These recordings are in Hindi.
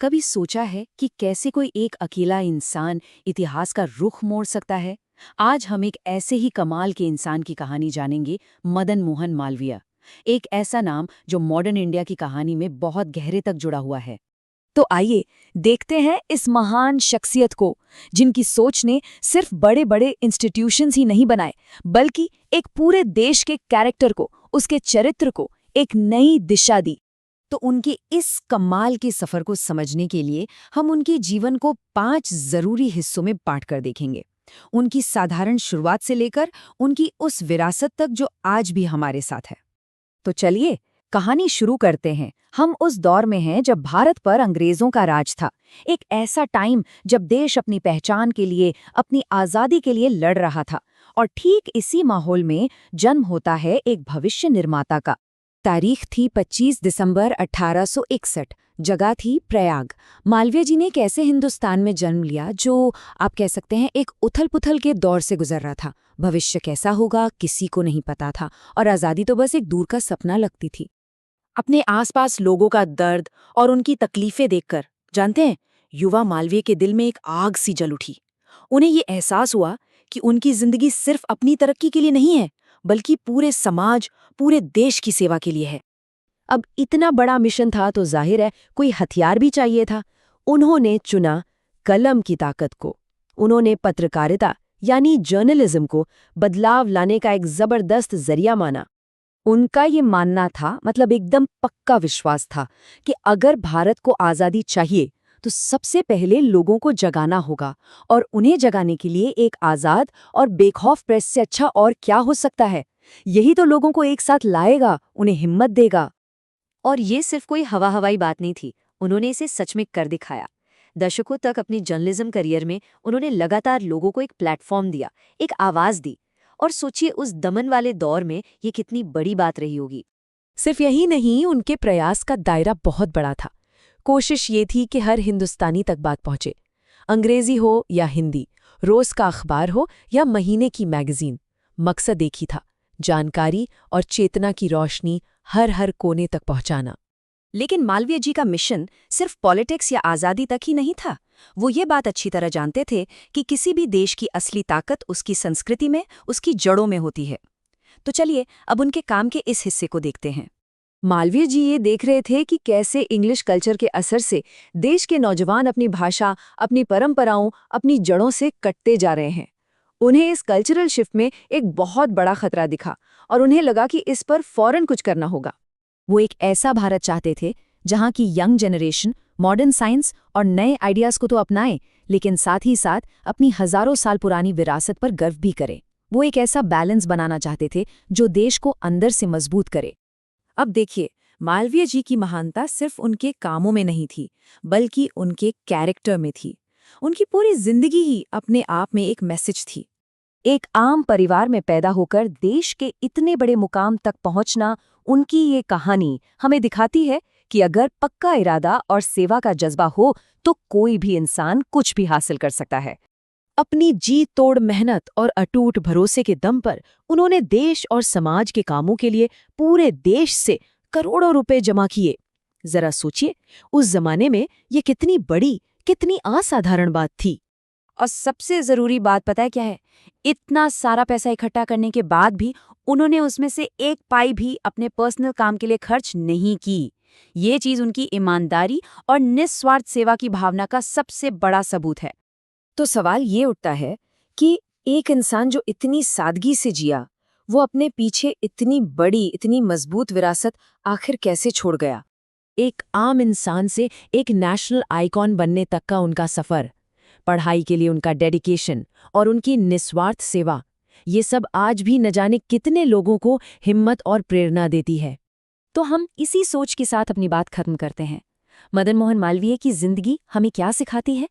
कभी सोचा है कि कैसे कोई एक अकेला इंसान इतिहास का रुख मोड़ सकता है? आज हम एक ऐसे ही कमाल के इंसान की कहानी जानेंगे, मदन मोहन मालवीय। एक ऐसा नाम जो मॉडर्न इंडिया की कहानी में बहुत गहरे तक जुड़ा हुआ है। तो आइए देखते हैं इस महान शख्सियत को, जिनकी सोच ने सिर्फ बड़े बड़े इंस्टीट्यूशंस ही नहीं बनाए, बल्कि एक पूरे देश के कैरेक्टर को, उसके चरित्र को एक नई दिशा दी। तो उनके इस कमाल के सफर को समझने के लिए हम उनके जीवन को 5 जरूरी हिस्सों में बांटकर देखेंगे। उनकी साधारण शुरुआत से लेकर उनकी उस विरासत तक जो आज भी हमारे साथ है। तो चलिए कहानी शुरू करते हैं। हम उस दौर में हैं जब भारत पर अंग्रेजों का राज था। एक ऐसा टाइम जब देश अपनी पहचान के लिए, अपनी आज़ादी के लिए लड़ रहा था। और ठीक इसी माहौल में जन्म होता है एक भविष्य निर्माता का। तारीख थी 25 दिसंबर 1861। जगह थी प्रयाग। मालवीय जी ने एक ऐसे हिंदुस्तान में जन्म लिया जो आप कह सकते हैं एक उथल-पुथल के दौर से गुजर रहा था। भविष्य कैसा होगा किसी को नहीं पता था, और आज़ादी तो बस एक दूर का सपना लगती थी। अपने आसपास लोगों का दर्द और उनकी तकलीफें देखकर, जानते हैं, युवा मालवीय के दिल में एक आग सी जल उठी। उन्हें ये एहसास हुआ कि उनकी जिंदगी सिर्फ अपनी तरक्की के लिए नहीं है, बल्कि पूरे समाज, पूरे देश की सेवा के लिए है। अब इतना बड़ा मिशन था तो जाहिर है कोई हथियार भी चाहिए था। उन्होंने चुना कलम की ताकत को। उन्होंने पत्रकारिता यानी जर्नलिज्म को बदलाव लाने का एक जबरदस्त जरिया माना। उनका ये मानना था, मतलब एकदम पक्का विश्वास था, कि अगर भारत को आज़ादी चाहिए तो सबसे पहले लोगों को जगाना होगा, और उन्हें जगाने के लिए एक आज़ाद और बेखौफ प्रेस से अच्छा और क्या हो सकता है। यही तो लोगों को एक साथ लाएगा, उन्हें हिम्मत देगा। और ये सिर्फ कोई हवाई बात नहीं थी, उन्होंने इसे सच में कर दिखाया। दशकों तक अपनी जर्नलिज्म करियर में उन्होंने लगातार लोगों को एक प्लेटफॉर्म दिया, एक आवाज़ दी। और सोचिए उस दमन वाले दौर में ये कितनी बड़ी बात रही होगी। सिर्फ यही नहीं, उनके प्रयास का दायरा बहुत बड़ा था। कोशिश ये थी कि हर हिंदुस्तानी तक बात पहुंचे, अंग्रेजी हो या हिंदी, रोज का अखबार हो या महीने की मैगजीन। मकसद एक ही था, जानकारी और चेतना की रोशनी हर हर कोने तक पहुंचाना। लेकिन मालवीय जी का मिशन सिर्फ पॉलिटिक्स या आज़ादी तक ही नहीं था। वो ये बात अच्छी तरह जानते थे कि किसी भी देश की असली ताकत उसकी संस्कृति में, उसकी जड़ों में होती है। तो चलिए अब उनके काम के इस हिस्से को देखते हैं। मालवीय जी ये देख रहे थे कि कैसे इंग्लिश कल्चर के असर से देश के नौजवान अपनी भाषा, अपनी परंपराओं, अपनी जड़ों से कटते जा रहे हैं। उन्हें इस कल्चरल शिफ्ट में एक बहुत बड़ा खतरा दिखा, और उन्हें लगा कि इस पर फौरन कुछ करना होगा। वो एक ऐसा भारत चाहते थे जहां की यंग जनरेशन मॉडर्न साइंस और नए आइडियाज को तो अपनाए, लेकिन साथ ही साथ अपनी हजारों साल पुरानी विरासत पर गर्व भी करे। वो एक ऐसा बैलेंस बनाना चाहते थे जो देश को अंदर से मजबूत करे। अब देखिए, मालवीय जी की महानता सिर्फ उनके कामों में नहीं थी, बल्कि उनके कैरेक्टर में थी। उनकी पूरी जिंदगी ही अपने आप में एक मैसेज थी। एक आम परिवार में पैदा होकर देश के इतने बड़े मुकाम तक पहुंचना, उनकी ये कहानी हमें दिखाती है कि अगर पक्का इरादा और सेवा का जज्बा हो तो कोई भी इंसान कुछ भी हासिल कर सकता है। अपनी जी तोड़ मेहनत और अटूट भरोसे के दम पर उन्होंने देश और समाज के कामों के लिए पूरे देश से करोड़ों रुपए जमा किए। जरा सोचिए, उस जमाने में ये कितनी बड़ी, कितनी असाधारण बात थी। और सबसे जरूरी बात पता है क्या है? इतना सारा पैसा इकट्ठा करने के बाद भी उन्होंने उसमें से एक पाई भी अपने पर्सनल काम के लिए खर्च नहीं की। ये चीज उनकी ईमानदारी और निस्वार्थ सेवा की भावना का सबसे बड़ा सबूत है। तो सवाल ये उठता है कि एक इंसान जो इतनी सादगी से जिया, वो अपने पीछे इतनी बड़ी, इतनी मजबूत विरासत आखिर कैसे छोड़ गया? एक आम इंसान से एक नेशनल आइकॉन बनने तक का उनका सफर, पढ़ाई के लिए उनका डेडिकेशन और उनकी निस्वार्थ सेवा, ये सब आज भी न जाने कितने लोगों को हिम्मत और प्रेरणा देती है। तो हम इसी सोच के साथ अपनी बात खत्म करते हैं। मदन मोहन मालवीय की जिंदगी हमें क्या सिखाती है?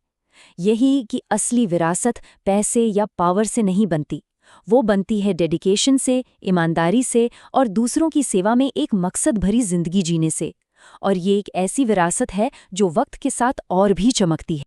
यही कि असली विरासत पैसे या पावर से नहीं बनती, वो बनती है डेडिकेशन से, ईमानदारी से और दूसरों की सेवा में एक मकसद भरी जिंदगी जीने से। और ये एक ऐसी विरासत है जो वक्त के साथ और भी चमकती है।